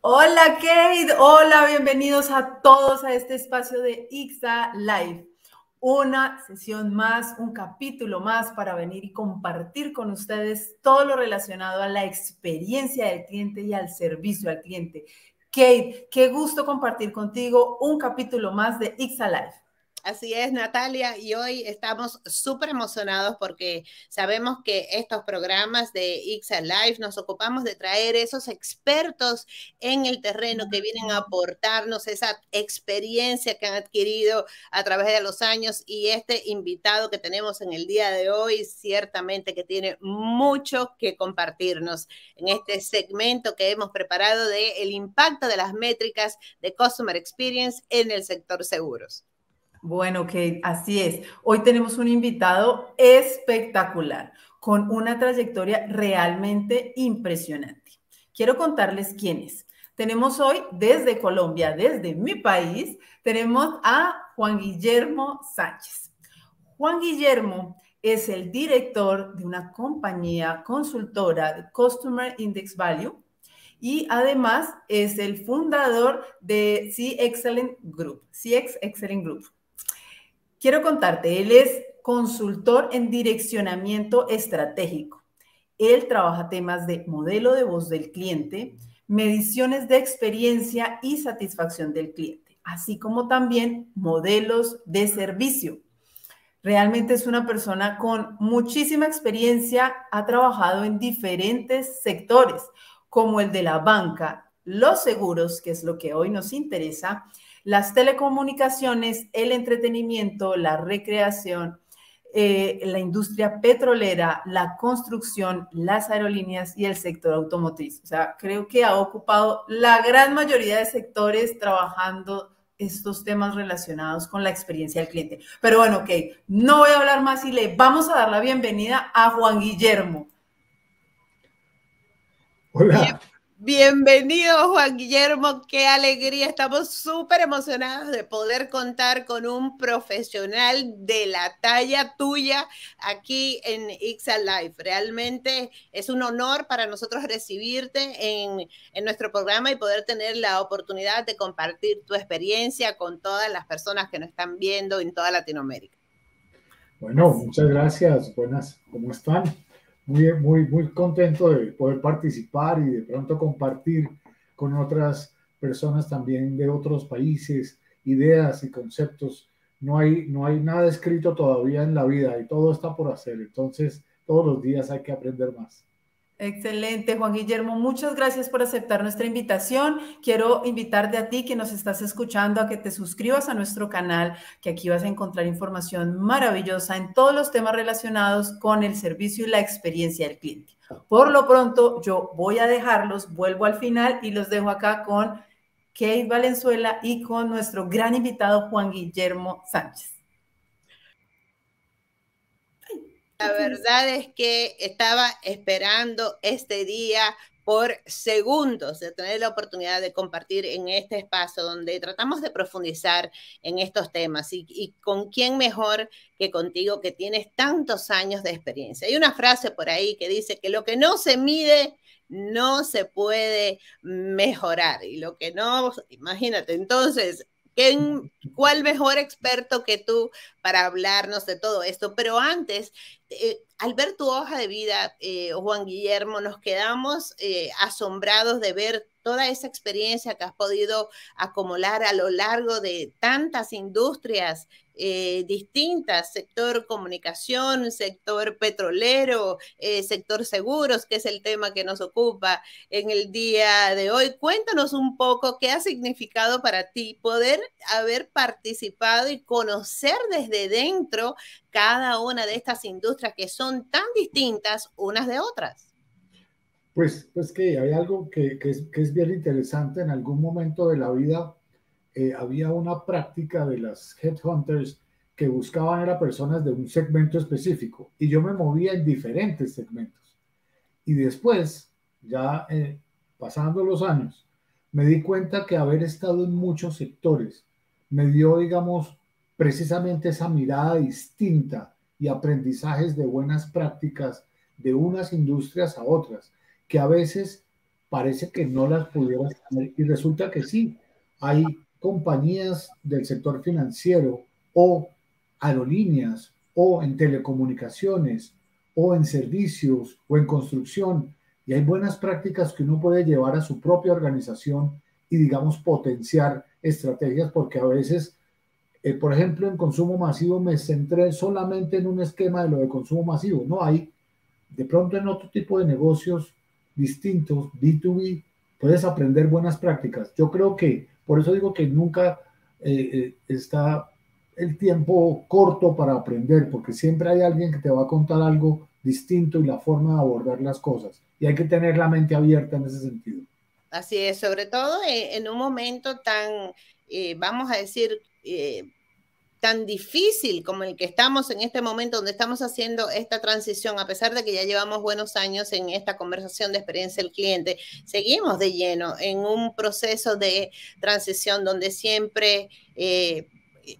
Hola Kate, hola, bienvenidos a todos a este espacio de IXA Live. Una sesión más, un capítulo más para venir y compartir con ustedes todo lo relacionado a la experiencia del cliente y al servicio al cliente. Kate, qué gusto compartir contigo un capítulo más de IXA Live. Así es, Natalia, y hoy estamos súper emocionados porque sabemos que estos programas de IXA Live nos ocupamos de traer esos expertos en el terreno que vienen a aportarnos esa experiencia que han adquirido a través de los años, y este invitado que tenemos en el día de hoy ciertamente que tiene mucho que compartirnos en este segmento que hemos preparado de el impacto de las métricas de Customer Experience en el sector seguros. Bueno, Kate, así es. Hoy tenemos un invitado espectacular, con una trayectoria realmente impresionante. Quiero contarles quién es. Tenemos hoy desde Colombia, desde mi país, tenemos a Juan Guillermo Sánchez. Juan Guillermo es el director de una compañía consultora de Customer Index Value y además es el fundador de CX Excellent Group. Quiero contarte, él es consultor en direccionamiento estratégico. Él trabaja temas de modelo de voz del cliente, mediciones de experiencia y satisfacción del cliente, así como también modelos de servicio. Realmente es una persona con muchísima experiencia, ha trabajado en diferentes sectores, como el de la banca, los seguros, que es lo que hoy nos interesa, las telecomunicaciones, el entretenimiento, la recreación, la industria petrolera, la construcción, las aerolíneas y el sector automotriz. O sea, creo que ha ocupado la gran mayoría de sectores trabajando estos temas relacionados con la experiencia del cliente. Pero bueno, ok, no voy a hablar más y le vamos a dar la bienvenida a Juan Guillermo. Hola. Bienvenido, Juan Guillermo, qué alegría, estamos súper emocionados de poder contar con un profesional de la talla tuya aquí en IXA Live. Realmente es un honor para nosotros recibirte en nuestro programa y poder tener la oportunidad de compartir tu experiencia con todas las personas que nos están viendo en toda Latinoamérica. Bueno, muchas gracias, buenas, ¿cómo están? Muy contento de poder participar y de pronto compartir con otras personas también de otros países, ideas y conceptos. No hay nada escrito todavía en la vida y todo está por hacer, entonces todos los días hay que aprender más. Excelente, Juan Guillermo. Muchas gracias por aceptar nuestra invitación. Quiero invitarte a ti que nos estás escuchando a que te suscribas a nuestro canal, que aquí vas a encontrar información maravillosa en todos los temas relacionados con el servicio y la experiencia del cliente. Por lo pronto, yo voy a dejarlos, vuelvo al final y los dejo acá con Kate Valenzuela y con nuestro gran invitado Juan Guillermo Sánchez. La verdad es que estaba esperando este día por segundos de tener la oportunidad de compartir en este espacio donde tratamos de profundizar en estos temas y con quién mejor que contigo que tienes tantos años de experiencia. Hay una frase por ahí que dice que lo que no se mide no se puede mejorar y lo que no, imagínate, entonces, ¿cuál mejor experto que tú para hablarnos de todo esto? Pero antes, al ver tu hoja de vida, Juan Guillermo, nos quedamos asombrados de ver toda esa experiencia que has podido acumular a lo largo de tantas industrias distintas, sector comunicación, sector petrolero, sector seguros, que es el tema que nos ocupa en el día de hoy. Cuéntanos un poco qué ha significado para ti poder haber participado y conocer desde dentro cada una de estas industrias que son tan distintas unas de otras. Pues que hay algo que es bien interesante. En algún momento de la vida había una práctica de las headhunters que buscaban a personas de un segmento específico y yo me movía en diferentes segmentos. Y después, ya pasando los años, me di cuenta que haber estado en muchos sectores me dio, digamos, precisamente esa mirada distinta y aprendizajes de buenas prácticas de unas industrias a otras, que a veces parece que no las pudieras tener. Y resulta que sí, hay compañías del sector financiero o aerolíneas o en telecomunicaciones o en servicios o en construcción, y hay buenas prácticas que uno puede llevar a su propia organización y, digamos, potenciar estrategias, porque a veces, por ejemplo, en consumo masivo me centré solamente en un esquema de lo de consumo masivo. No, hay de pronto en otro tipo de negocios distintos, B2B, puedes aprender buenas prácticas. Yo creo que, por eso digo que nunca está el tiempo corto para aprender, porque siempre hay alguien que te va a contar algo distinto y la forma de abordar las cosas. Y hay que tener la mente abierta en ese sentido. Así es, sobre todo en un momento tan, vamos a decir, tan difícil como el que estamos en este momento, donde estamos haciendo esta transición, a pesar de que ya llevamos buenos años en esta conversación de experiencia del cliente, seguimos de lleno en un proceso de transición donde siempre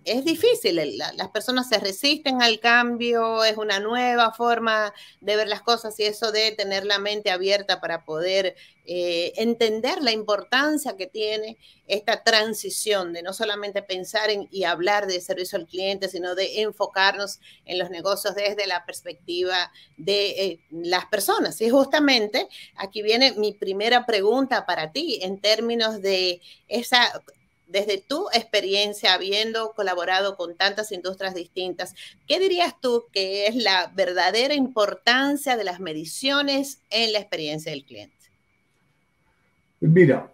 es difícil, las personas se resisten al cambio, es una nueva forma de ver las cosas, y eso de tener la mente abierta para poder entender la importancia que tiene esta transición de no solamente pensar en y hablar de servicio al cliente, sino de enfocarnos en los negocios desde la perspectiva de las personas. Y justamente aquí viene mi primera pregunta para ti en términos de esa... Desde tu experiencia, habiendo colaborado con tantas industrias distintas, ¿qué dirías tú que es la verdadera importancia de las mediciones en la experiencia del cliente? Mira,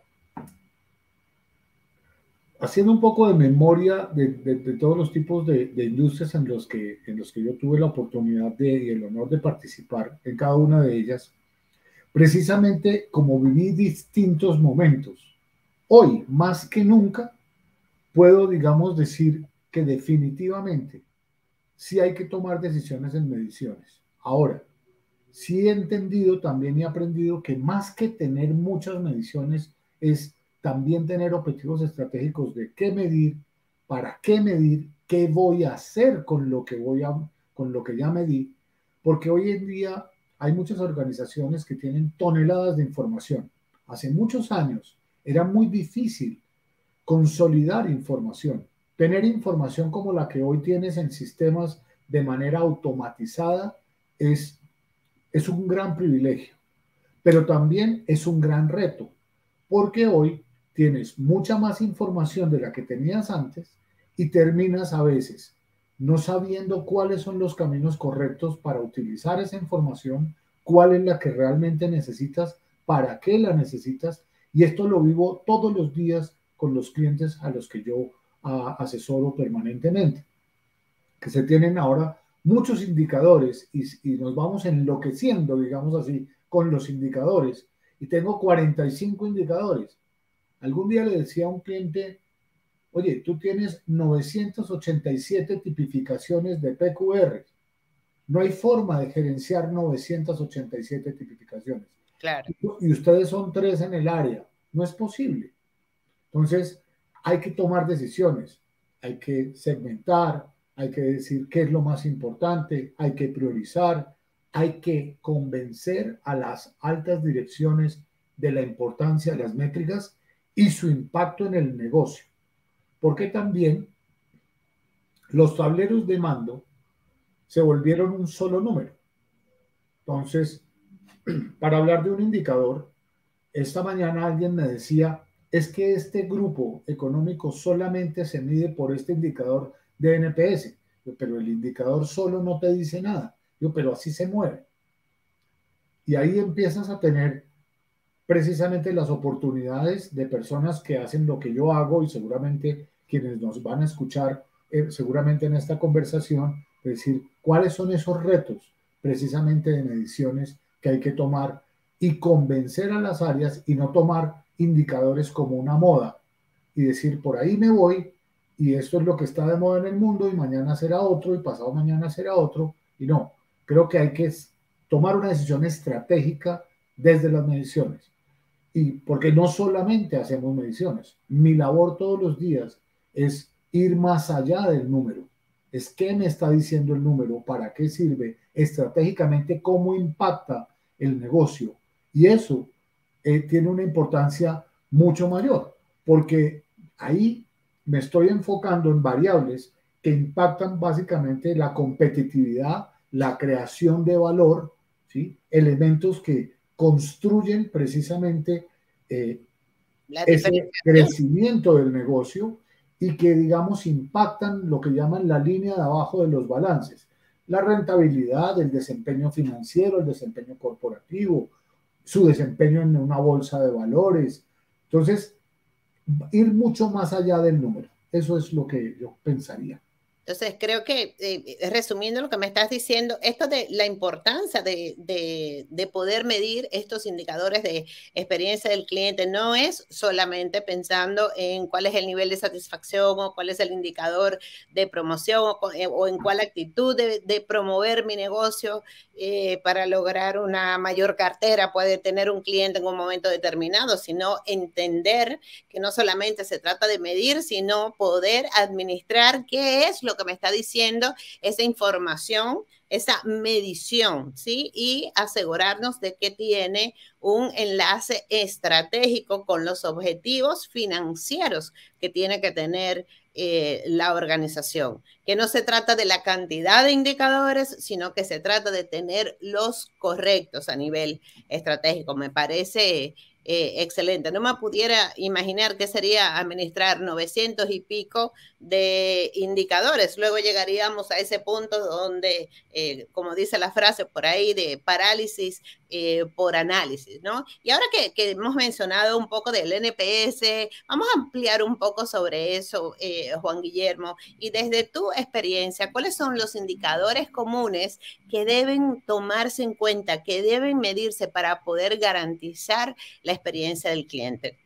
haciendo un poco de memoria de todos los tipos de industrias en los que yo tuve la oportunidad y el honor de participar en cada una de ellas, precisamente como viví distintos momentos, hoy más que nunca puedo, digamos, decir que definitivamente sí hay que tomar decisiones en mediciones. Ahora, sí he entendido también y aprendido que más que tener muchas mediciones es también tener objetivos estratégicos de qué medir, para qué medir, qué voy a hacer con lo que con lo que ya medí, porque hoy en día hay muchas organizaciones que tienen toneladas de información. Hace muchos años era muy difícil consolidar información, tener información como la que hoy tienes en sistemas de manera automatizada es un gran privilegio, pero también es un gran reto, porque hoy tienes mucha más información de la que tenías antes y terminas a veces no sabiendo cuáles son los caminos correctos para utilizar esa información, cuál es la que realmente necesitas, para qué la necesitas, y esto lo vivo todos los días con los clientes a los que yo asesoro permanentemente, que se tienen ahora muchos indicadores y nos vamos enloqueciendo, digamos así, con los indicadores. Y tengo 45 indicadores. Algún día le decía a un cliente, oye, tú tienes 987 tipificaciones de PQR. No hay forma de gerenciar 987 tipificaciones. Claro. Y ustedes son 3 en el área. No es posible. Entonces, hay que tomar decisiones. Hay que segmentar, hay que decir qué es lo más importante, hay que priorizar, hay que convencer a las altas direcciones de la importancia de las métricas y su impacto en el negocio. Porque también los tableros de mando se volvieron un solo número. Entonces, para hablar de un indicador, esta mañana alguien me decía, es que este grupo económico solamente se mide por este indicador de NPS, pero el indicador solo no te dice nada. Yo, pero así se mueve. Y ahí empiezas a tener precisamente las oportunidades de personas que hacen lo que yo hago, y seguramente quienes nos van a escuchar seguramente en esta conversación, es decir, cuáles son esos retos precisamente de mediciones que hay que tomar y convencer a las áreas y no tomar indicadores como una moda y decir por ahí me voy y esto es lo que está de moda en el mundo y mañana será otro y pasado mañana será otro. Y no, creo que hay que tomar una decisión estratégica desde las mediciones. Y porque no solamente hacemos mediciones, mi labor todos los días es ir más allá del número. Es qué me está diciendo el número, para qué sirve estratégicamente, cómo impacta el negocio. Y eso tiene una importancia mucho mayor, porque ahí me estoy enfocando en variables que impactan básicamente la competitividad, la creación de valor, ¿sí? Elementos que construyen precisamente ese crecimiento del negocio y que, digamos, impactan lo que llaman la línea de abajo de los balances. La rentabilidad, el desempeño financiero, el desempeño corporativo, su desempeño en una bolsa de valores. Entonces, ir mucho más allá del número. Eso es lo que yo pensaría. Entonces, creo que, resumiendo lo que me estás diciendo, esto de la importancia de poder medir estos indicadores de experiencia del cliente no es solamente pensando en cuál es el nivel de satisfacción o cuál es el indicador de promoción o en cuál actitud de promover mi negocio para lograr una mayor cartera puede tener un cliente en un momento determinado, sino entender que no solamente se trata de medir, sino poder administrar qué es lo que me está diciendo esa información, esa medición, ¿sí? Y asegurarnos de que tiene un enlace estratégico con los objetivos financieros que tiene que tener la organización. Que no se trata de la cantidad de indicadores, sino que se trata de tener los correctos a nivel estratégico. Me parece excelente. No me pudiera imaginar qué sería administrar 900 y pico de indicadores. Luego llegaríamos a ese punto donde, como dice la frase por ahí, de parálisis por análisis, ¿no? Y ahora que hemos mencionado un poco del NPS, vamos a ampliar un poco sobre eso, Juan Guillermo. Y desde tu experiencia, ¿cuáles son los indicadores comunes que deben tomarse en cuenta, que deben medirse para poder garantizar la experiencia del cliente?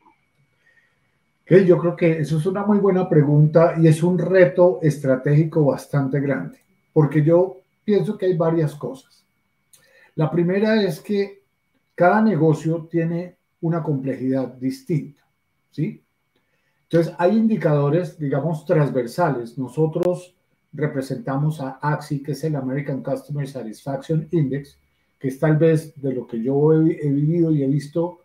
Okay, yo creo que eso es una muy buena pregunta y es un reto estratégico bastante grande, porque yo pienso que hay varias cosas. La primera es que cada negocio tiene una complejidad distinta, ¿sí? Entonces, hay indicadores, digamos, transversales. Nosotros representamos a ACSI, que es el American Customer Satisfaction Index, que es tal vez de lo que yo he vivido y he visto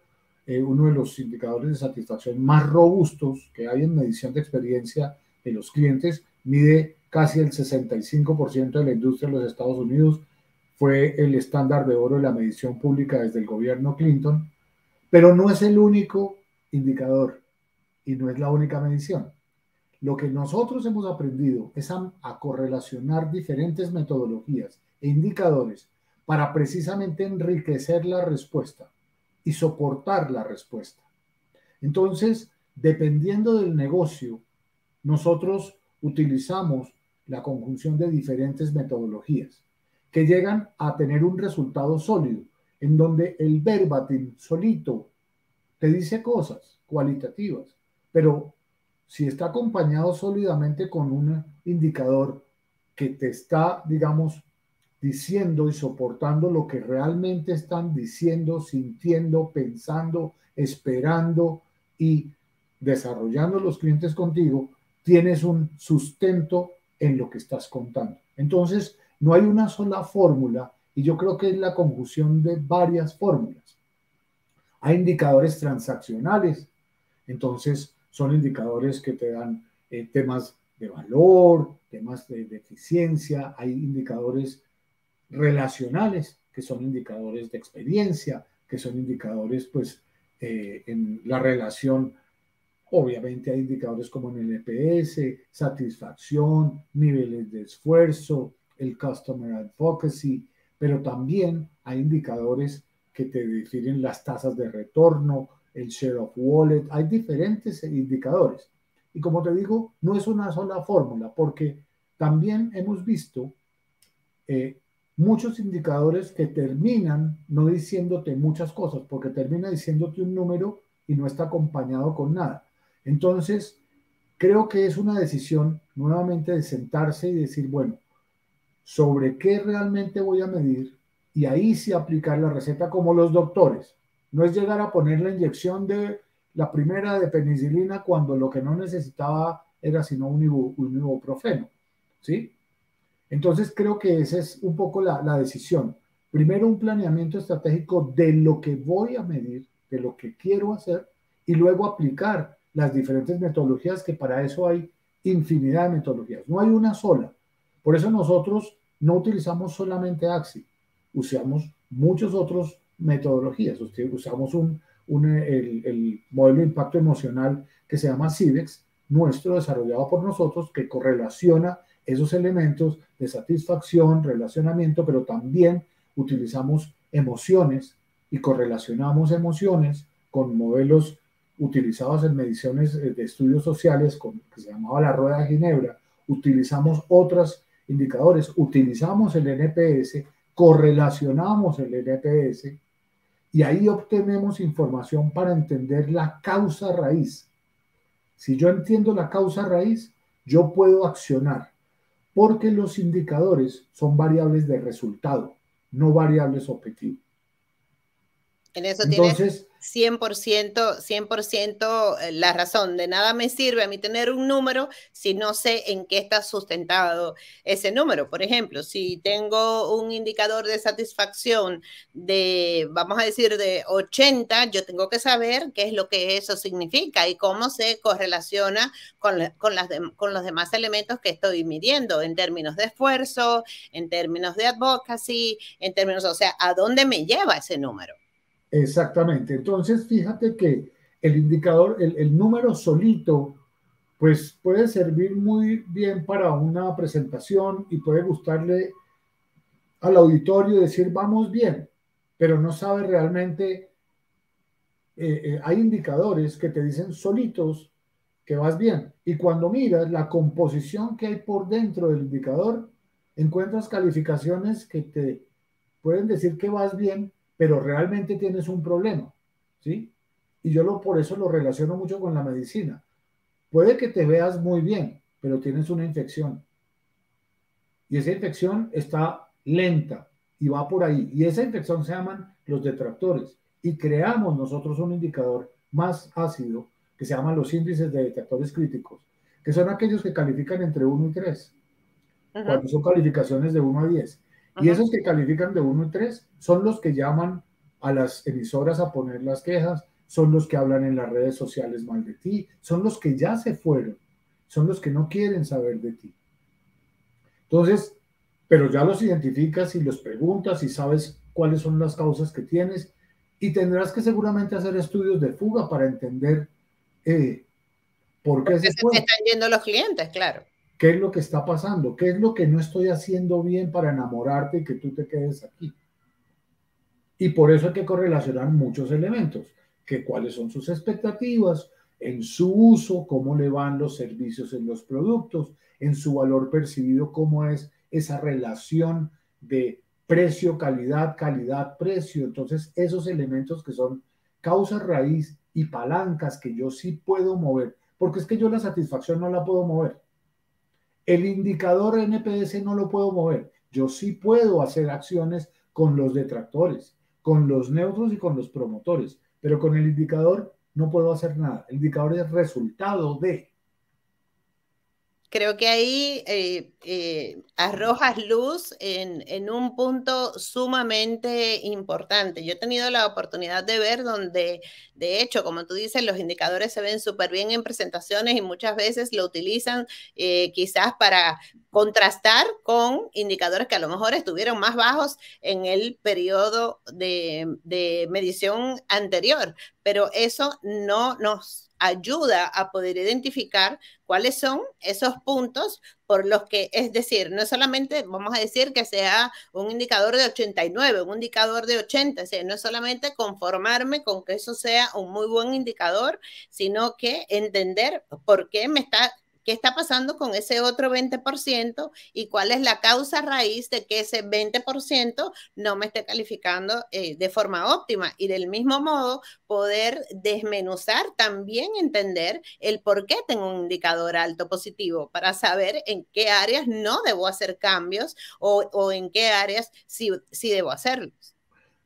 uno de los indicadores de satisfacción más robustos que hay en medición de experiencia de los clientes. Mide casi el 65% de la industria de los Estados Unidos. Fue el estándar de oro de la medición pública desde el gobierno Clinton, pero no es el único indicador y no es la única medición. Lo que nosotros hemos aprendido es a correlacionar diferentes metodologías e indicadores para precisamente enriquecer la respuesta y soportar la respuesta. Entonces, dependiendo del negocio, nosotros utilizamos la conjunción de diferentes metodologías que llegan a tener un resultado sólido, en donde el verbatim solito te dice cosas cualitativas, pero si está acompañado sólidamente con un indicador que te está, digamos, diciendo y soportando lo que realmente están diciendo, sintiendo, pensando, esperando y desarrollando los clientes contigo, tienes un sustento en lo que estás contando. Entonces, no hay una sola fórmula y yo creo que es la conjunción de varias fórmulas. Hay indicadores transaccionales, entonces son indicadores que te dan temas de valor, temas de eficiencia, hay indicadores relacionales, que son indicadores de experiencia, que son indicadores, pues, en la relación. Obviamente hay indicadores como en el NPS, satisfacción, niveles de esfuerzo, el Customer Advocacy, pero también hay indicadores que te definen las tasas de retorno, el Share of Wallet, hay diferentes indicadores. Y como te digo, no es una sola fórmula, porque también hemos visto muchos indicadores que terminan no diciéndote muchas cosas, porque termina diciéndote un número y no está acompañado con nada. Entonces, creo que es una decisión nuevamente de sentarse y decir, bueno, ¿sobre qué realmente voy a medir? Y ahí sí aplicar la receta como los doctores. No es llegar a poner la inyección de la primera de penicilina cuando lo que no necesitaba era sino un ibuprofeno, ¿sí? Entonces creo que esa es un poco la decisión. Primero un planeamiento estratégico de lo que voy a medir de lo que quiero hacer y luego aplicar las diferentes metodologías, que para eso hay infinidad de metodologías. No hay una sola. Por eso nosotros no utilizamos solamente Axi, usamos muchas otras metodologías. Usamos el modelo de impacto emocional que se llama CIVEX, nuestro, desarrollado por nosotros, que correlaciona esos elementos de satisfacción, relacionamiento, pero también utilizamos emociones y correlacionamos emociones con modelos utilizados en mediciones de estudios sociales, que se llamaba la Rueda de Ginebra. Utilizamos otros indicadores, utilizamos el NPS, correlacionamos el NPS y ahí obtenemos información para entender la causa raíz. Si yo entiendo la causa raíz, yo puedo accionar, porque los indicadores son variables de resultado, no variables objetivo. En eso Entonces, tienes 100% la razón. De nada me sirve a mí tener un número si no sé en qué está sustentado ese número. Por ejemplo, si tengo un indicador de satisfacción de, vamos a decir, de 80, yo tengo que saber qué es lo que eso significa y cómo se correlaciona con los demás elementos que estoy midiendo en términos de esfuerzo, en términos de advocacy, en términos, o sea, ¿a dónde me lleva ese número? exactamente. Entonces, fíjate que el indicador, el número solito, pues puede servir muy bien para una presentación y puede gustarle al auditorio decir vamos bien, pero no sabe realmente. Hay indicadores que te dicen solitos que vas bien. Y cuando miras la composición que hay por dentro del indicador, encuentras calificaciones que te pueden decir que vas bien, pero realmente tienes un problema, ¿sí? Y yo por eso lo relaciono mucho con la medicina. Puede que te veas muy bien, pero tienes una infección. Y esa infección está lenta y va por ahí. Y esa infección se llaman los detractores. Y creamos nosotros un indicador más ácido que se llaman los índices de detractores críticos, que son aquellos que califican entre 1 y 3, cuando son calificaciones de 1 a 10. Y esos que califican de 1 y 3 son los que llaman a las emisoras a poner las quejas, son los que hablan en las redes sociales mal de ti, son los que ya se fueron, son los que no quieren saber de ti. Entonces, pero ya los identificas y los preguntas y sabes cuáles son las causas que tienes y tendrás que seguramente hacer estudios de fuga para entender por qué se fue. Se están yendo los clientes, claro. ¿Qué es lo que está pasando? ¿Qué es lo que no estoy haciendo bien para enamorarte y que tú te quedes aquí? Y por eso hay que correlacionar muchos elementos, que cuáles son sus expectativas en su uso, cómo le van los servicios en los productos, en su valor percibido, cómo es esa relación de precio-calidad, calidad-precio. Entonces, esos elementos que son causa raíz y palancas que yo sí puedo mover, porque es que yo la satisfacción no la puedo mover. El indicador NPS no lo puedo mover. Yo sí puedo hacer acciones con los detractores, con los neutros y con los promotores, pero con el indicador no puedo hacer nada. El indicador es resultado de. Creo que ahí arrojas luz en un punto sumamente importante. Yo he tenido la oportunidad de ver donde, de hecho, como tú dices, los indicadores se ven súper bien en presentaciones y muchas veces lo utilizan quizás para contrastar con indicadores que a lo mejor estuvieron más bajos en el periodo de medición anterior, pero eso no nos ayuda a poder identificar cuáles son esos puntos por los que, es decir, no solamente vamos a decir que sea un indicador de 89, un indicador de 80, o sea, no es solamente conformarme con que eso sea un muy buen indicador, sino que entender por qué qué está pasando con ese otro 20% y cuál es la causa raíz de que ese 20% no me esté calificando de forma óptima. Y del mismo modo, poder desmenuzar, también entender el por qué tengo un indicador alto positivo para saber en qué áreas no debo hacer cambios o en qué áreas sí debo hacerlos.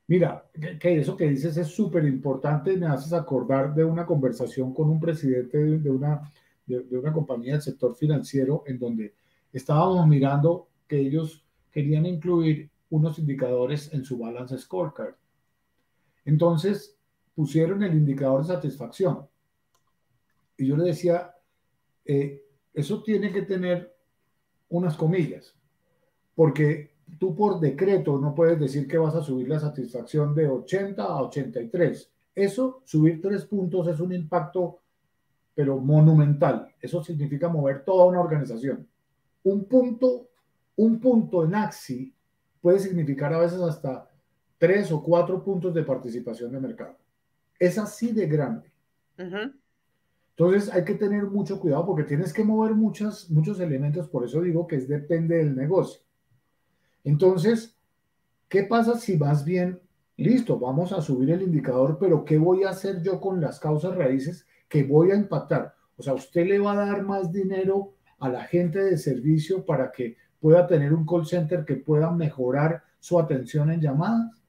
Mira, que eso que dices es súper importante. Me haces acordar de una conversación con un presidente de una compañía del sector financiero en donde estábamos mirando que ellos querían incluir unos indicadores en su balance scorecard. Entonces, pusieron el indicador de satisfacción. Y yo le decía, eso tiene que tener unas comillas, porque tú por decreto no puedes decir que vas a subir la satisfacción de 80 a 83. Eso, subir 3 puntos es un impacto, pero monumental. Eso significa mover toda una organización. Un punto en Axi puede significar a veces hasta 3 o 4 puntos de participación de mercado. Es así de grande. Entonces hay que tener mucho cuidado porque tienes que mover muchos elementos. Por eso digo que depende del negocio. Entonces, ¿qué pasa si más bien, listo, vamos a subir el indicador, pero qué voy a hacer yo con las causas raíces que voy a impactar? O sea, usted le va a dar más dinero a la gente de servicio para que pueda tener un call center que pueda mejorar su atención en llamadas.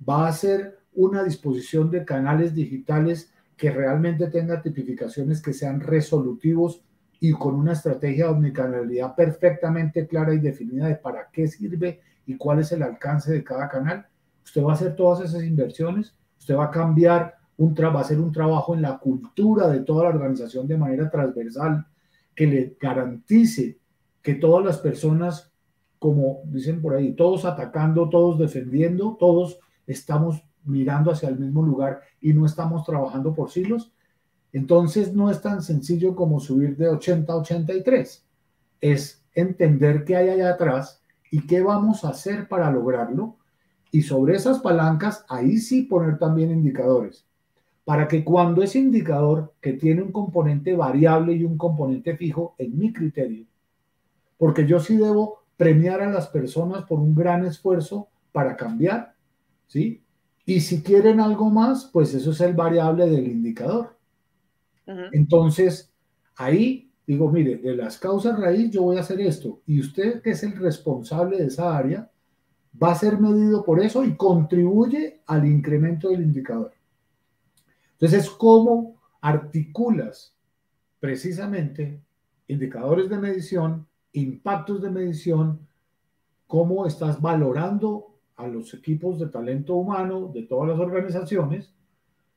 Va a hacer una disposición de canales digitales que realmente tenga tipificaciones que sean resolutivos y con una estrategia de omnicanalidad perfectamente clara y definida de para qué sirve y cuál es el alcance de cada canal. Usted va a hacer todas esas inversiones, usted va a cambiar, va a hacer un trabajo en la cultura de toda la organización de manera transversal que le garantice que todas las personas, como dicen por ahí, todos atacando, todos defendiendo, todos estamos mirando hacia el mismo lugar y no estamos trabajando por silos. Entonces no es tan sencillo como subir de 80 a 83. Es entender qué hay allá atrás y qué vamos a hacer para lograrlo. Y sobre esas palancas, ahí sí poner también indicadores. Para que cuando ese indicador, que tiene un componente variable y un componente fijo, en mi criterio, porque yo sí debo premiar a las personas por un gran esfuerzo para cambiar, ¿sí? Y si quieren algo más, pues eso es el variable del indicador. Entonces, ahí digo, mire, de las causas raíz yo voy a hacer esto, y usted, que es el responsable de esa área, va a ser medido por eso y contribuye al incremento del indicador. Entonces, ¿cómo articulas precisamente indicadores de medición, impactos de medición, cómo estás valorando a los equipos de talento humano de todas las organizaciones?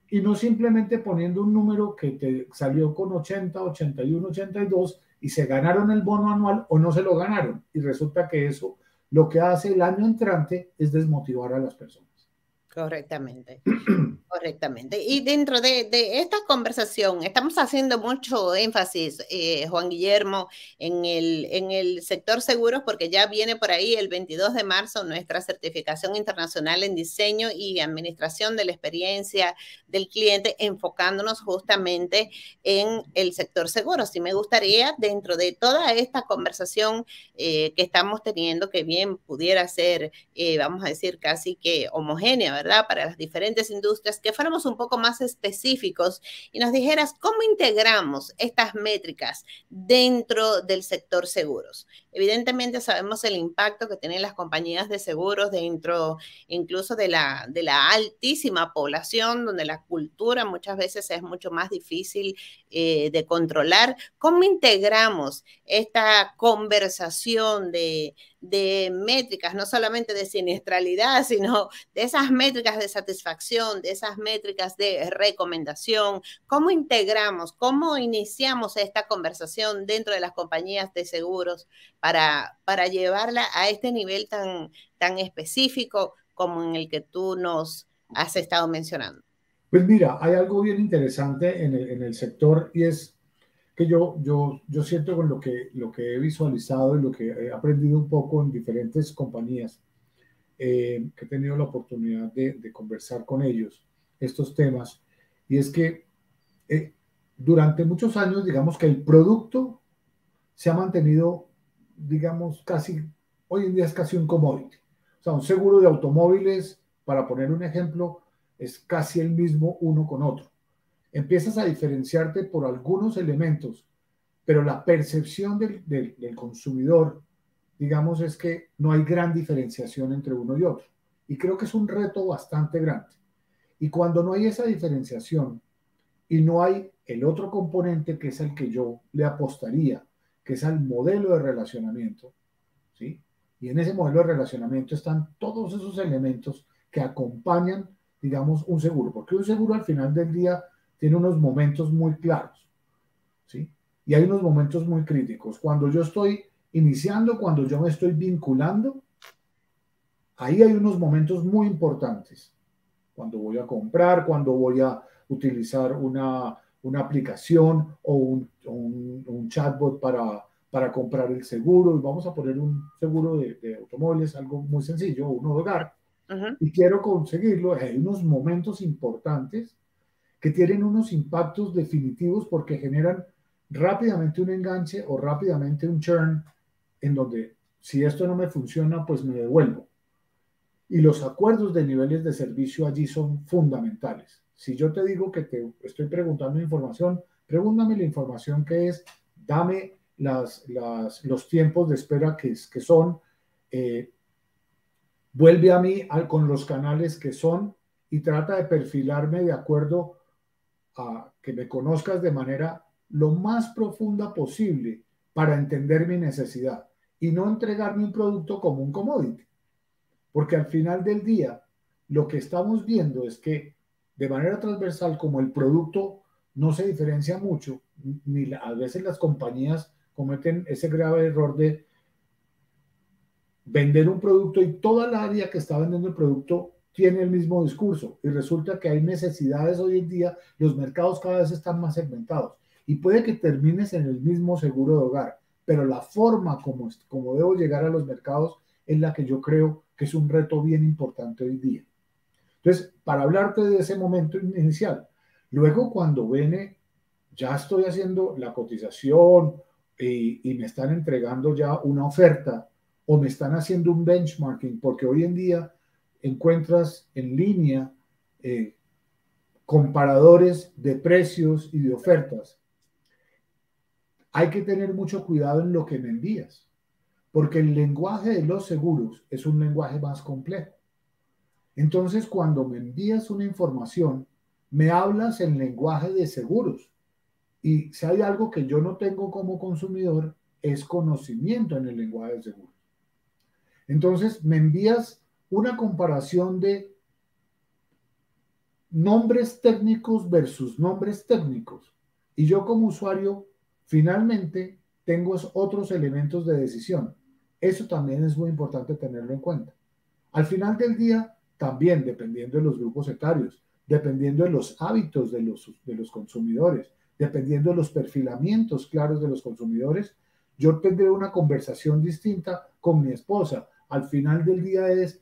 Y no simplemente poniendo un número que te salió con 80, 81, 82 y se ganaron el bono anual o no se lo ganaron. Y resulta que eso lo que hace el año entrante es desmotivar a las personas. Correctamente. Correctamente. Y dentro de esta conversación, estamos haciendo mucho énfasis, Juan Guillermo, en el sector seguros, porque ya viene por ahí el 22 de marzo nuestra certificación internacional en diseño y administración de la experiencia del cliente, enfocándonos justamente en el sector seguros. Y me gustaría, dentro de toda esta conversación que estamos teniendo, que bien pudiera ser, vamos a decir, casi que homogénea, ¿verdad?, para las diferentes industrias, que fuéramos un poco más específicos y nos dijeras cómo integramos estas métricas dentro del sector seguros. Evidentemente sabemos el impacto que tienen las compañías de seguros dentro incluso de la altísima población, donde la cultura muchas veces es mucho más difícil de controlar. ¿Cómo integramos esta conversación de métricas, no solamente de siniestralidad, sino de esas métricas de satisfacción, de esas métricas de recomendación? ¿Cómo integramos, cómo iniciamos esta conversación dentro de las compañías de seguros para llevarla a este nivel tan específico como en el que tú nos has estado mencionando? Pues mira, hay algo bien interesante en el sector, y es que yo siento con lo que he visualizado y lo que he aprendido un poco en diferentes compañías, que he tenido la oportunidad de conversar con ellos estos temas, y es que durante muchos años, digamos que el producto se ha mantenido, digamos, casi, hoy en día es casi un commodity. O sea, un seguro de automóviles, para poner un ejemplo, es casi el mismo uno con otro. Empiezas a diferenciarte por algunos elementos, pero la percepción del consumidor, digamos, es que no hay gran diferenciación entre uno y otro. Y creo que es un reto bastante grande. Y cuando no hay esa diferenciación y no hay el otro componente, que es el que yo le apostaría, que es el modelo de relacionamiento, ¿sí? Y en ese modelo de relacionamiento están todos esos elementos que acompañan digamos, un seguro, porque un seguro al final del día tiene unos momentos muy claros, ¿sí? Y hay unos momentos muy críticos. Cuando yo estoy iniciando, cuando yo me estoy vinculando, ahí hay unos momentos muy importantes. Cuando voy a comprar, cuando voy a utilizar una aplicación o un chatbot para comprar el seguro. Y vamos a poner un seguro de automóviles, algo muy sencillo, uno de hogar, y quiero conseguirlo. Hay unos momentos importantes que tienen unos impactos definitivos porque generan rápidamente un enganche o rápidamente un churn en donde si esto no me funciona, pues me devuelvo. Y los acuerdos de niveles de servicio allí son fundamentales. Si yo te digo que te estoy preguntando información, pregúntame la información que es, dame los tiempos de espera que son, eh, vuelve a mí con los canales que son y trata de perfilarme de acuerdo a que me conozcas de manera lo más profunda posible para entender mi necesidad y no entregarme un producto como un commodity. Porque al final del día, lo que estamos viendo es que de manera transversal, como el producto no se diferencia mucho, ni a veces las compañías cometen ese grave error de vender un producto y toda la área que está vendiendo el producto tiene el mismo discurso y resulta que hay necesidades hoy en día, los mercados cada vez están más segmentados y puede que termines en el mismo seguro de hogar, pero la forma como debo llegar a los mercados es la que yo creo que es un reto bien importante hoy día. Entonces, para hablarte de ese momento inicial, luego cuando viene, ya estoy haciendo la cotización y me están entregando ya una oferta o me están haciendo un benchmarking, porque hoy en día encuentras en línea comparadores de precios y de ofertas. Hay que tener mucho cuidado en lo que me envías, porque el lenguaje de los seguros es un lenguaje más complejo. Entonces, cuando me envías una información, me hablas en lenguaje de seguros. Y si hay algo que yo no tengo como consumidor, es conocimiento en el lenguaje de seguros. Entonces, me envías una comparación de nombres técnicos versus nombres técnicos. Y yo como usuario, finalmente, tengo otros elementos de decisión. Eso también es muy importante tenerlo en cuenta. Al final del día, también dependiendo de los grupos etarios, dependiendo de los hábitos de los consumidores, dependiendo de los perfilamientos claros de los consumidores, yo tendré una conversación distinta con mi esposa. Al final del día es,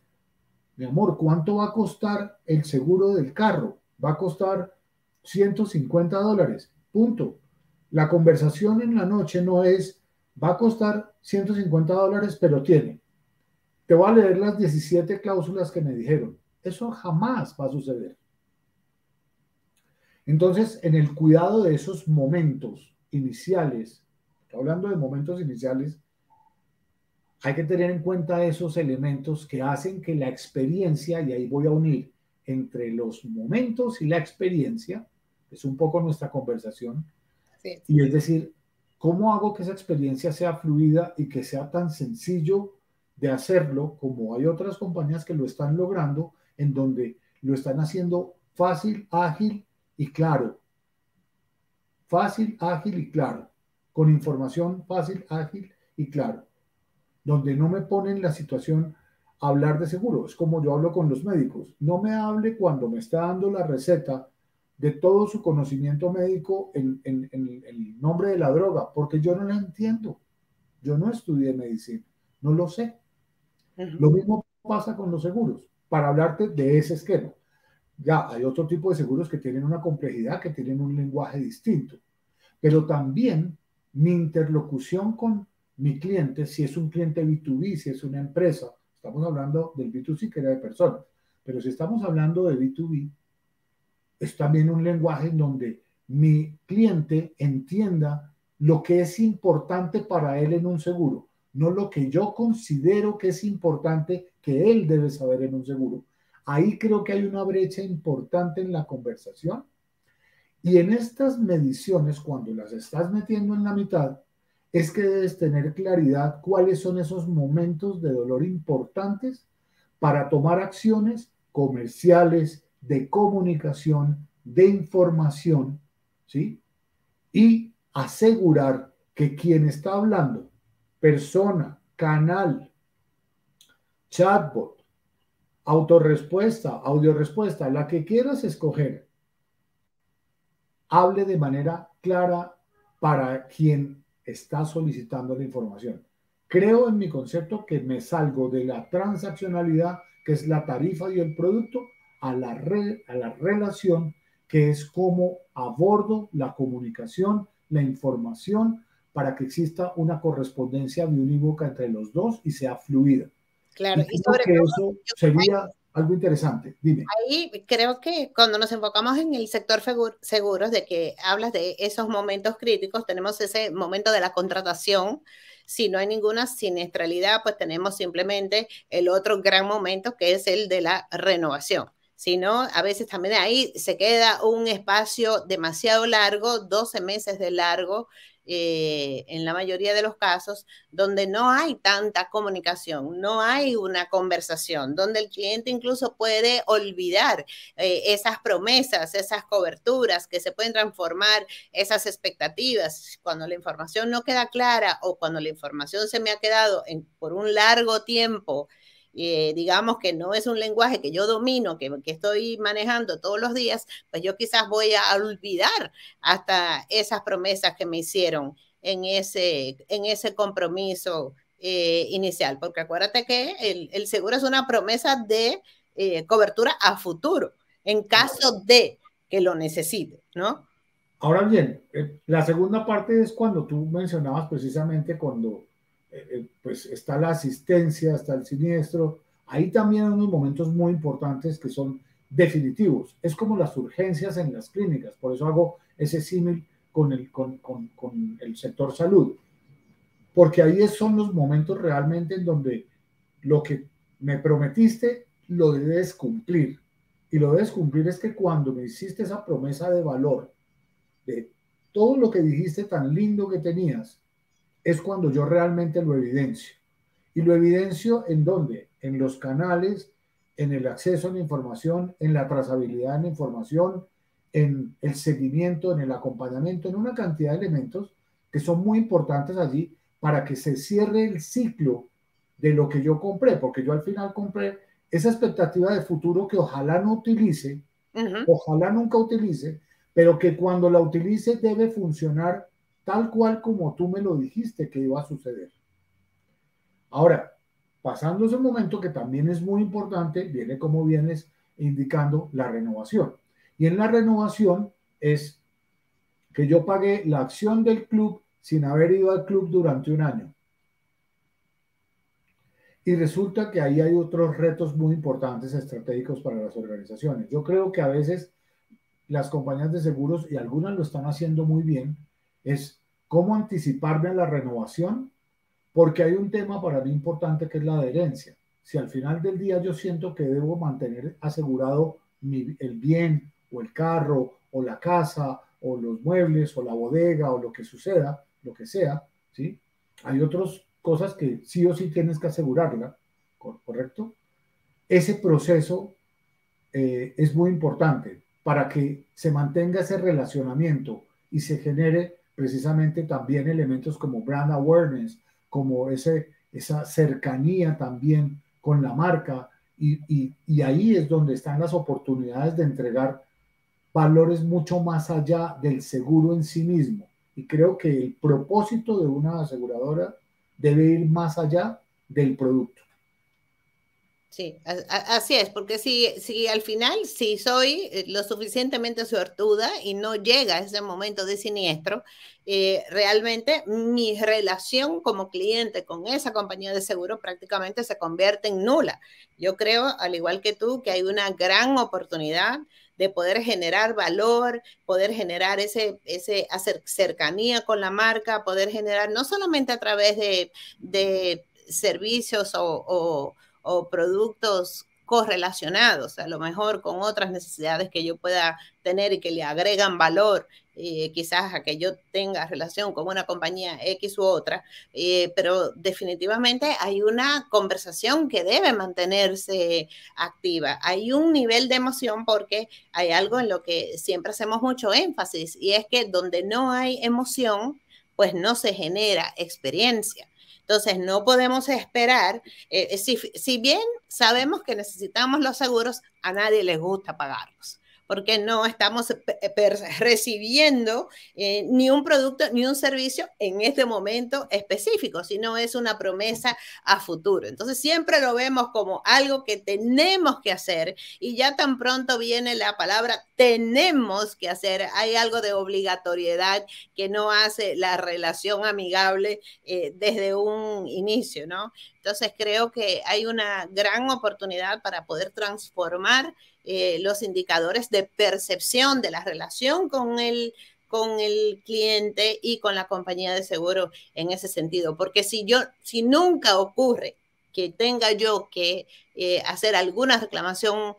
mi amor, ¿cuánto va a costar el seguro del carro? Va a costar $150, punto. La conversación en la noche no es, va a costar $150, pero te voy a leer las 17 cláusulas que me dijeron. Eso jamás va a suceder. Entonces, en el cuidado de esos momentos iniciales, hablando de momentos iniciales, hay que tener en cuenta esos elementos que hacen que la experiencia, y ahí voy a unir entre los momentos y la experiencia, es un poco nuestra conversación, sí. Y es decir, ¿cómo hago que esa experiencia sea fluida y que sea tan sencillo de hacerlo como hay otras compañías que lo están logrando, en donde lo están haciendo fácil, ágil y claro? Fácil, ágil y claro. Con información fácil, ágil y claro. Donde no me ponen la situación a hablar de seguro. Es como yo hablo con los médicos. No me hable cuando me está dando la receta de todo su conocimiento médico en el nombre de la droga, porque yo no la entiendo. Yo no estudié medicina, no lo sé. Lo mismo pasa con los seguros, para hablarte de ese esquema. Ya hay otro tipo de seguros que tienen una complejidad, que tienen un lenguaje distinto, pero también mi interlocución con mi cliente, si es un cliente B2B, si es una empresa, estamos hablando del B2C que era de personas, pero si estamos hablando de B2B, es también un lenguaje en donde mi cliente entienda lo que es importante para él en un seguro, no lo que yo considero que es importante que él debe saber en un seguro. Ahí creo que hay una brecha importante en la conversación. Y en estas mediciones, cuando las estás metiendo en la mitad, es que debes tener claridad cuáles son esos momentos de dolor importantes para tomar acciones comerciales, de comunicación, de información, ¿sí? Y asegurar que quien está hablando, persona, canal, chatbot, autorrespuesta, audiorespuesta, la que quieras escoger, hable de manera clara para quien está solicitando la información. Creo en mi concepto que me salgo de la transaccionalidad, que es la tarifa y el producto, a la relación, que es cómo abordo la comunicación, la información, para que exista una correspondencia biunívoca entre los dos y sea fluida. Claro, y sobre que todo, eso sería algo interesante. Dime. Ahí creo que cuando nos enfocamos en el sector seguros, de que hablas de esos momentos críticos, tenemos ese momento de la contratación. Si no hay ninguna siniestralidad, pues tenemos simplemente el otro gran momento, que es el de la renovación. Si no, a veces también ahí se queda un espacio demasiado largo, 12 meses de largo, en la mayoría de los casos, donde no hay tanta comunicación, no hay una conversación, donde el cliente incluso puede olvidar esas promesas, esas coberturas que se pueden transformar, esas expectativas. Cuando la información no queda clara o cuando la información se me ha quedado por un largo tiempo, digamos que no es un lenguaje que yo domino, que estoy manejando todos los días, pues yo quizás voy a olvidar hasta esas promesas que me hicieron en ese compromiso inicial, porque acuérdate que el seguro es una promesa de cobertura a futuro, en caso de que lo necesite, ¿no? Ahora bien, la segunda parte es cuando tú mencionabas precisamente cuando pues está la asistencia, está el siniestro. Ahí también hay unos momentos muy importantes que son definitivos. Es como las urgencias en las clínicas. Por eso hago ese símil con el sector salud. Porque ahí son los momentos realmente en donde lo que me prometiste lo debes cumplir. Y lo debes cumplir es que cuando me hiciste esa promesa de valor, de todo lo que dijiste tan lindo que tenías, es cuando yo realmente lo evidencio. ¿Y lo evidencio en dónde? En los canales, en el acceso a la información, en la trazabilidad de la información, en el seguimiento, en el acompañamiento, en una cantidad de elementos que son muy importantes allí para que se cierre el ciclo de lo que yo compré, porque yo al final compré esa expectativa de futuro que ojalá no utilice, ojalá nunca utilice, pero que cuando la utilice debe funcionar tal cual como tú me lo dijiste que iba a suceder. Ahora, pasando ese momento que también es muy importante, viene como vienes indicando la renovación. Y en la renovación es que yo pagué la acción del club sin haber ido al club durante un año. Y resulta que ahí hay otros retos muy importantes estratégicos para las organizaciones. Yo creo que a veces las compañías de seguros, y algunas lo están haciendo muy bien, es cómo anticiparme a la renovación, porque hay un tema para mí importante que es la adherencia. Si al final del día yo siento que debo mantener asegurado el bien o el carro o la casa o los muebles o la bodega o lo que suceda, lo que sea, ¿sí? Hay otras cosas que sí o sí tienes que asegurarla, ¿correcto? Ese proceso es muy importante para que se mantenga ese relacionamiento y se genere precisamente también elementos como brand awareness, como esa cercanía también con la marca, y ahí es donde están las oportunidades de entregar valores mucho más allá del seguro en sí mismo. Y creo que el propósito de una aseguradora debe ir más allá del producto. Sí, así es, porque si al final, si soy lo suficientemente suertuda y no llega ese momento de siniestro, realmente mi relación como cliente con esa compañía de seguro prácticamente se convierte en nula. Yo creo, al igual que tú, que hay una gran oportunidad de poder generar valor, poder generar hacer cercanía con la marca, poder generar no solamente a través de servicios o productos correlacionados, a lo mejor con otras necesidades que yo pueda tener y que le agregan valor, quizás a que yo tenga relación con una compañía X u otra, pero definitivamente hay una conversación que debe mantenerse activa. Hay un nivel de emoción porque hay algo en lo que siempre hacemos mucho énfasis y es que donde no hay emoción, pues no se genera experiencia. Entonces, no podemos esperar, si bien sabemos que necesitamos los seguros, a nadie les gusta pagarlos, porque no estamos recibiendo ni un producto ni un servicio en este momento específico, sino es una promesa a futuro. Entonces, siempre lo vemos como algo que tenemos que hacer y ya tan pronto viene la palabra tenemos que hacer, hay algo de obligatoriedad que no hace la relación amigable desde un inicio, ¿no? Entonces, creo que hay una gran oportunidad para poder transformar los indicadores de percepción de la relación con el cliente y con la compañía de seguro en ese sentido. Porque si nunca ocurre que tenga yo que hacer alguna reclamación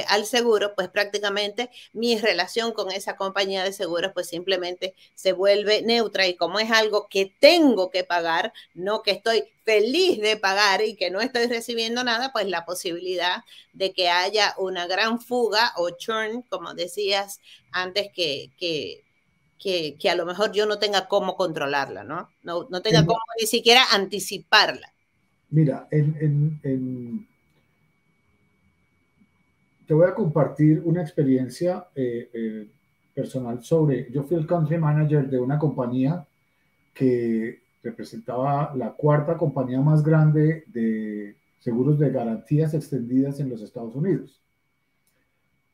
al seguro, pues prácticamente mi relación con esa compañía de seguros pues simplemente se vuelve neutra y como es algo que tengo que pagar, no que estoy feliz de pagar y que no estoy recibiendo nada, pues la posibilidad de que haya una gran fuga o churn, como decías antes, que a lo mejor yo no tenga cómo controlarla, ¿no? No tenga cómo ni siquiera anticiparla. Mira, te voy a compartir una experiencia personal yo fui el country manager de una compañía que representaba la cuarta compañía más grande de seguros de garantías extendidas en los Estados Unidos.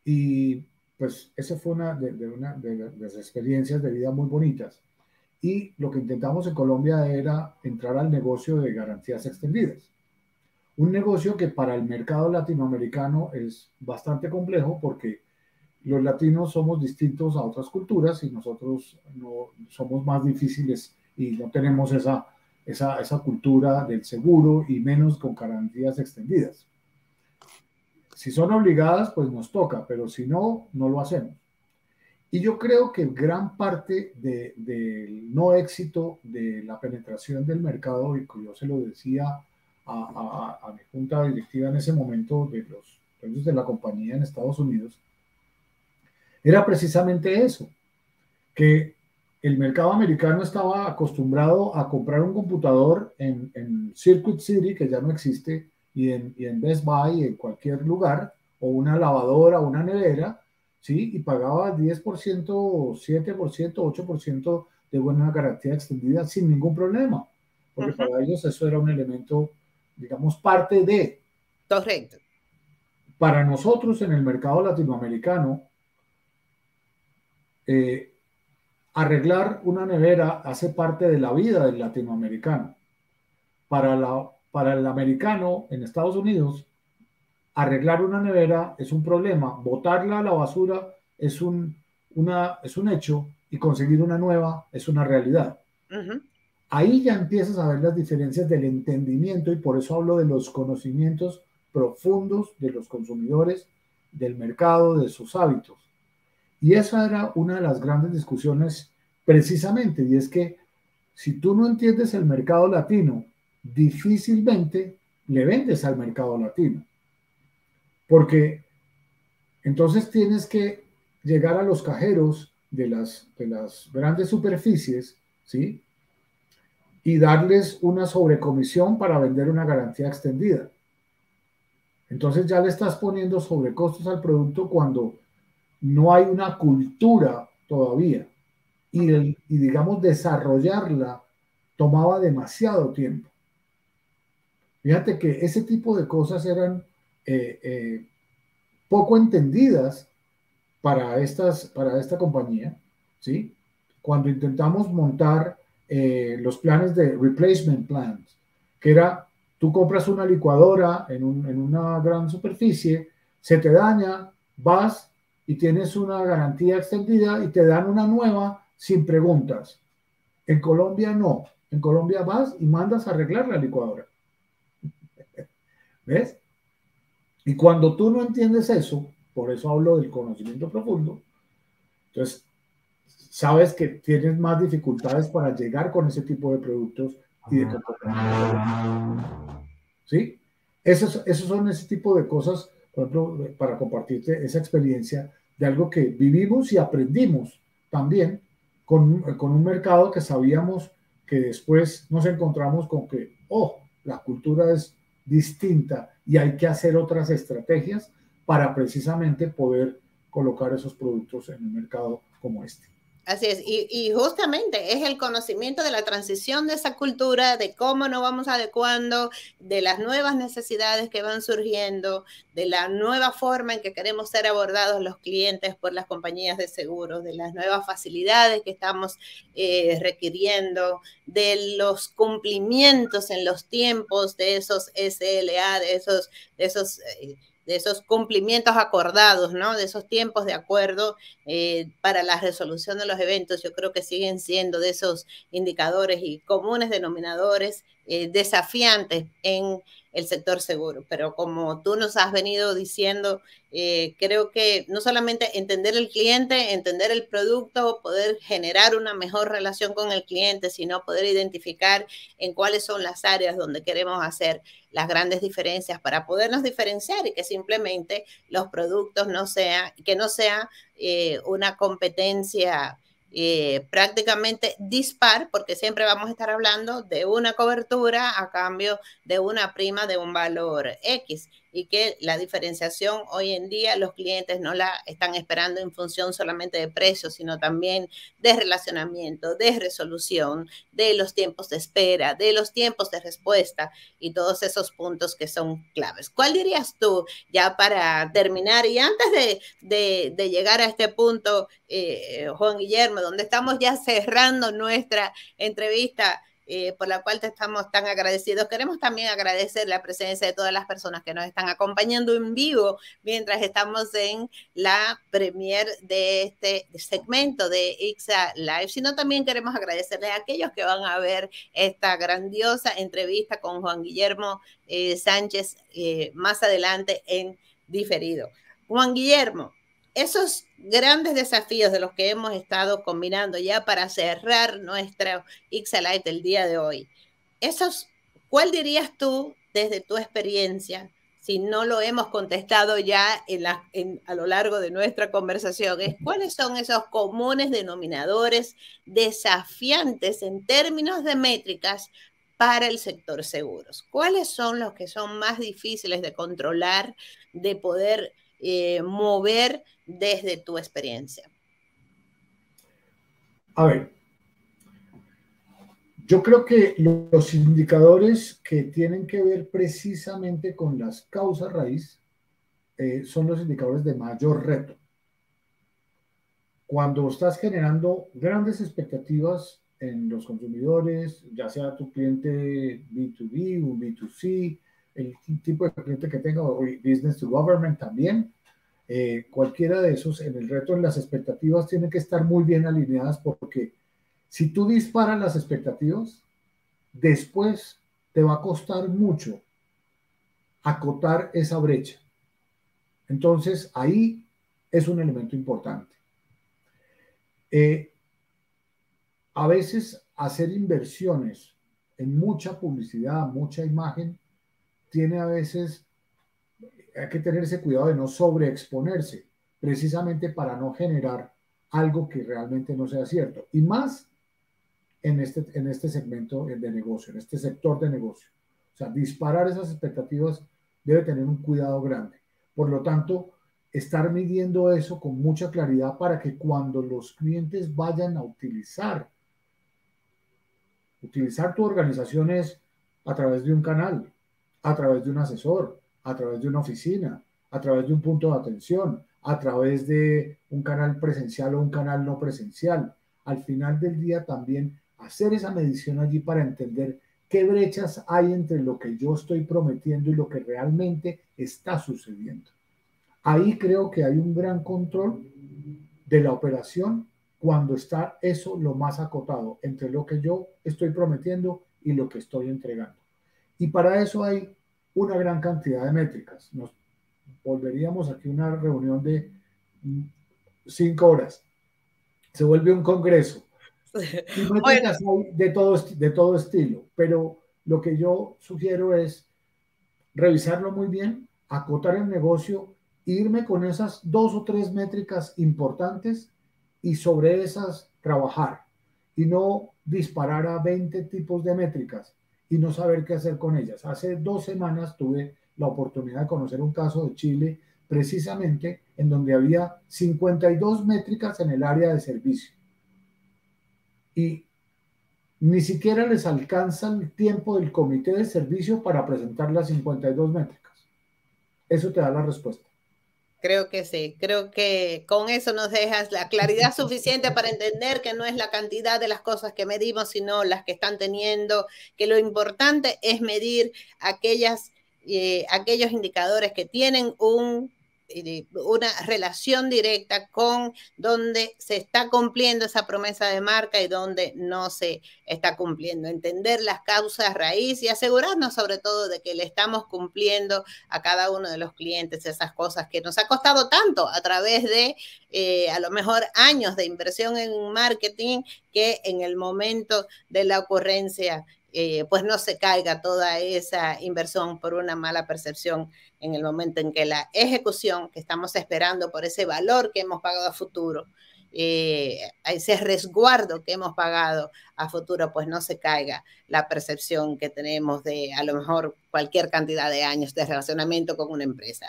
Y pues esa fue una de las experiencias de vida muy bonitas. Y lo que intentamos en Colombia era entrar al negocio de garantías extendidas. Un negocio que para el mercado latinoamericano es bastante complejo porque los latinos somos distintos a otras culturas y nosotros no somos más difíciles y no tenemos esa cultura del seguro y menos con garantías extendidas. Si son obligadas, pues nos toca, pero si no, no lo hacemos. Y yo creo que gran parte del no éxito de la penetración del mercado, y yo se lo decía a mi junta directiva en ese momento de los dueños de la compañía en Estados Unidos, era precisamente eso, que el mercado americano estaba acostumbrado a comprar un computador en Circuit City, que ya no existe, y en Best Buy, en cualquier lugar, o una lavadora, o una nevera, ¿sí? Y pagaba 10%, 7%, 8% de buena garantía extendida sin ningún problema, porque para ellos eso era un elemento, digamos, parte de. Correcto. Para nosotros en el mercado latinoamericano, arreglar una nevera hace parte de la vida del latinoamericano. Para el americano en Estados Unidos, arreglar una nevera es un problema, botarla a la basura es un hecho y conseguir una nueva es una realidad. Ahí ya empiezas a ver las diferencias del entendimiento y por eso hablo de los conocimientos profundos de los consumidores, del mercado, de sus hábitos. Y esa era una de las grandes discusiones precisamente, y es que si tú no entiendes el mercado latino, difícilmente le vendes al mercado latino. Porque entonces tienes que llegar a los cajeros de las grandes superficies, ¿sí? Y darles una sobrecomisión para vender una garantía extendida. Entonces ya le estás poniendo sobrecostos al producto cuando no hay una cultura todavía. Y digamos, desarrollarla tomaba demasiado tiempo. Fíjate que ese tipo de cosas eran poco entendidas para esta compañía, ¿sí? Cuando intentamos montar los planes de replacement plans, que era, tú compras una licuadora en una gran superficie, se te daña, vas y tienes una garantía extendida y te dan una nueva sin preguntas. En Colombia no. En Colombia vas y mandas a arreglar la licuadora. ¿Ves? Y cuando tú no entiendes eso, por eso hablo del conocimiento profundo, entonces sabes que tienes más dificultades para llegar con ese tipo de productos y de comportamiento. ¿Sí? Esos son ese tipo de cosas, por ejemplo, para compartirte esa experiencia de algo que vivimos y aprendimos también con un mercado que sabíamos que después nos encontramos con que, oh, la cultura es distinta y hay que hacer otras estrategias para precisamente poder colocar esos productos en un mercado como este. Así es, y justamente es el conocimiento de la transición de esa cultura, de cómo nos vamos adecuando, de las nuevas necesidades que van surgiendo, de la nueva forma en que queremos ser abordados los clientes por las compañías de seguros, de las nuevas facilidades que estamos requiriendo, de los cumplimientos en los tiempos de esos SLA, de esos cumplimientos acordados, ¿no? De esos tiempos de acuerdo para la resolución de los eventos. Yo creo que siguen siendo de esos indicadores y comunes denominadores desafiantes en el sector seguro. Pero como tú nos has venido diciendo, creo que no solamente entender el cliente, entender el producto, poder generar una mejor relación con el cliente, sino poder identificar en cuáles son las áreas donde queremos hacer las grandes diferencias para podernos diferenciar y que simplemente los productos que no sea una competencia prácticamente dispar, porque siempre vamos a estar hablando de una cobertura a cambio de una prima de un valor X, y que la diferenciación hoy en día los clientes no la están esperando en función solamente de precios, sino también de relacionamiento, de resolución, de los tiempos de espera, de los tiempos de respuesta y todos esos puntos que son claves. ¿Cuál dirías tú, ya para terminar y antes de llegar a este punto, Juan Guillermo, donde estamos ya cerrando nuestra entrevista, por la cual te estamos tan agradecidos? Queremos también agradecer la presencia de todas las personas que nos están acompañando en vivo mientras estamos en la premier de este segmento de ICSA Live, sino también queremos agradecerles a aquellos que van a ver esta grandiosa entrevista con Juan Guillermo Sánchez más adelante en diferido. Juan Guillermo, esos grandes desafíos de los que hemos estado combinando ya para cerrar nuestra ICSA Live del día de hoy, ¿cuál dirías tú desde tu experiencia, si no lo hemos contestado ya a lo largo de nuestra conversación, cuáles son esos comunes denominadores desafiantes en términos de métricas para el sector seguros? ¿Cuáles son los que son más difíciles de controlar, de poder mover desde tu experiencia? A ver, yo creo que los indicadores que tienen que ver precisamente con las causas raíz son los indicadores de mayor reto. Cuando estás generando grandes expectativas en los consumidores, ya sea tu cliente B2B o B2C, el tipo de cliente que tenga, o business to government también, cualquiera de esos, en el reto, en las expectativas tienen que estar muy bien alineadas, porque si tú disparas las expectativas, después te va a costar mucho acotar esa brecha. Entonces, ahí es un elemento importante. A veces hacer inversiones en mucha publicidad, mucha imagen, tiene a veces, hay que tener ese cuidado de no sobreexponerse, precisamente para no generar algo que realmente no sea cierto. Y más en este segmento de negocio, en este sector de negocio. O sea, disparar esas expectativas debe tener un cuidado grande. Por lo tanto, estar midiendo eso con mucha claridad para que cuando los clientes vayan a utilizar tu organización es a través de un canal, a través de un asesor, a través de una oficina, a través de un punto de atención, a través de un canal presencial o un canal no presencial. Al final del día también hacer esa medición allí para entender qué brechas hay entre lo que yo estoy prometiendo y lo que realmente está sucediendo. Ahí creo que hay un gran control de la operación cuando está eso lo más acotado entre lo que yo estoy prometiendo y lo que estoy entregando. Y para eso hay una gran cantidad de métricas. volveríamos aquí a una reunión de 5 horas. Se vuelve un congreso. Y métricas hay de todo estilo, pero lo que yo sugiero es revisarlo muy bien, acotar el negocio, irme con esas 2 o 3 métricas importantes y sobre esas trabajar y no disparar a 20 tipos de métricas y no saber qué hacer con ellas. Hace 2 semanas tuve la oportunidad de conocer un caso de Chile precisamente en donde había 52 métricas en el área de servicio y ni siquiera les alcanza el tiempo del comité de servicio para presentar las 52 métricas. Eso te da la respuesta. Creo que sí, creo que con eso nos dejas la claridad suficiente para entender que no es la cantidad de las cosas que medimos, sino las que están teniendo, que lo importante es medir aquellos indicadores que tienen una relación directa con donde se está cumpliendo esa promesa de marca y donde no se está cumpliendo. Entender las causas raíz y asegurarnos sobre todo de que le estamos cumpliendo a cada uno de los clientes esas cosas que nos ha costado tanto a través de a lo mejor años de inversión en marketing, que en el momento de la ocurrencia pues no se caiga toda esa inversión por una mala percepción en el momento en que la ejecución que estamos esperando por ese valor que hemos pagado a futuro, ese resguardo que hemos pagado a futuro, pues no se caiga la percepción que tenemos de a lo mejor cualquier cantidad de años de relacionamiento con una empresa.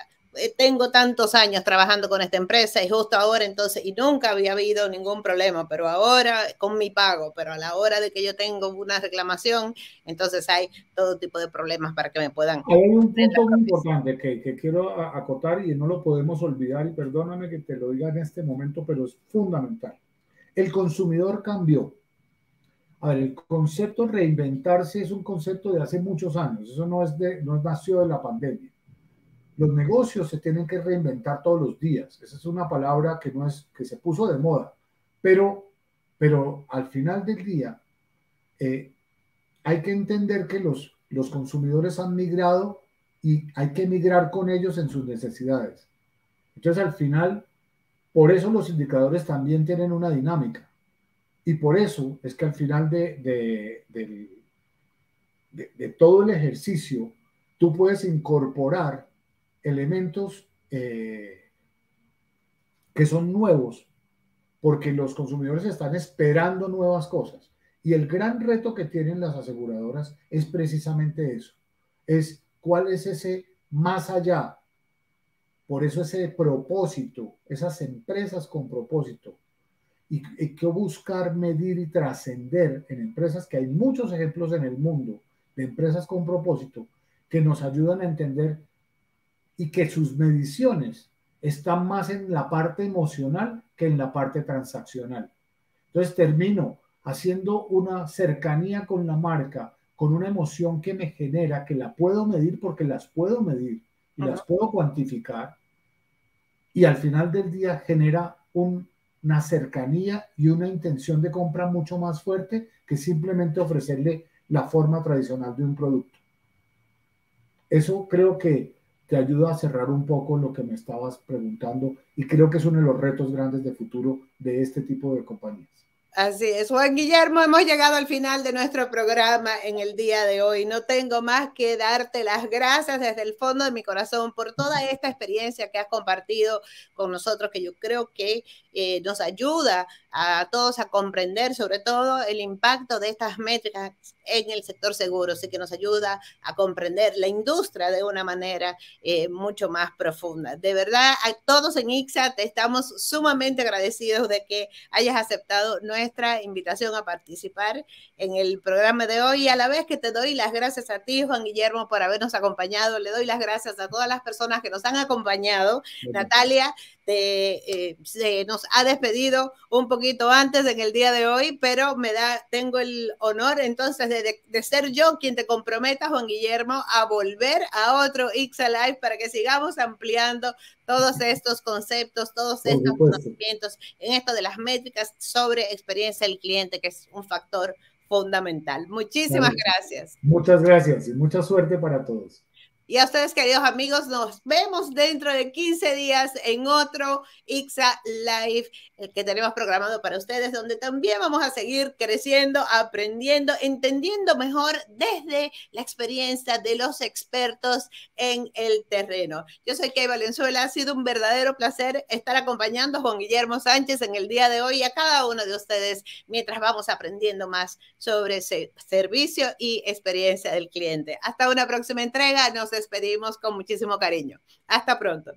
Tengo tantos años trabajando con esta empresa y justo ahora entonces, y nunca había habido ningún problema, pero ahora con mi pago, pero a la hora de que yo tengo una reclamación, entonces hay todo tipo de problemas para que me puedan... Hay un punto muy importante que quiero acotar y no lo podemos olvidar, y perdóname que te lo diga en este momento, pero es fundamental. El consumidor cambió. A ver, el concepto reinventarse es un concepto de hace muchos años, eso no nació de la pandemia. Los negocios se tienen que reinventar todos los días. Esa es una palabra que se puso de moda, pero al final del día hay que entender que los consumidores han migrado y hay que migrar con ellos en sus necesidades. Entonces, al final, por eso los indicadores también tienen una dinámica. Y por eso es que al final de todo el ejercicio, tú puedes incorporar elementos que son nuevos, porque los consumidores están esperando nuevas cosas. Y el gran reto que tienen las aseguradoras es precisamente eso, es cuál es ese más allá. Por eso ese propósito, esas empresas con propósito, y que buscar medir y trascender en empresas, que hay muchos ejemplos en el mundo de empresas con propósito que nos ayudan a entender y que sus mediciones están más en la parte emocional que en la parte transaccional. Entonces termino haciendo una cercanía con la marca, con una emoción que me genera, que la puedo medir porque las puedo medir y las puedo cuantificar, y al final del día genera una cercanía y una intención de compra mucho más fuerte que simplemente ofrecerle la forma tradicional de un producto. Eso creo que te ayuda a cerrar un poco lo que me estabas preguntando, y creo que es uno de los retos grandes de futuro de este tipo de compañías. Así es, Juan Guillermo, hemos llegado al final de nuestro programa en el día de hoy. No tengo más que darte las gracias desde el fondo de mi corazón por toda esta experiencia que has compartido con nosotros, que yo creo que nos ayuda a todos a comprender sobre todo el impacto de estas métricas en el sector seguro, así que nos ayuda a comprender la industria de una manera mucho más profunda. De verdad, a todos en ICSA te estamos sumamente agradecidos de que hayas aceptado nuestra invitación a participar en el programa de hoy, y a la vez que te doy las gracias a ti, Juan Guillermo, por habernos acompañado. Le doy las gracias a todas las personas que nos han acompañado. Natalia se nos ha despedido un poquito antes en el día de hoy, pero tengo el honor entonces de ser yo quien te comprometa, Juan Guillermo, a volver a otro ICSA Live para que sigamos ampliando todos estos conceptos, todos estos conocimientos en esto de las métricas sobre experiencia del cliente, que es un factor fundamental. Muchísimas gracias. Muchas gracias y mucha suerte para todos. Y a ustedes, queridos amigos, nos vemos dentro de 15 días en otro ICSA Live que tenemos programado para ustedes, donde también vamos a seguir creciendo, aprendiendo, entendiendo mejor desde la experiencia de los expertos en el terreno. Yo soy Kay Valenzuela, ha sido un verdadero placer estar acompañando a Juan Guillermo Sánchez en el día de hoy y a cada uno de ustedes mientras vamos aprendiendo más sobre ese servicio y experiencia del cliente. Hasta una próxima entrega, nos despedimos con muchísimo cariño. Hasta pronto.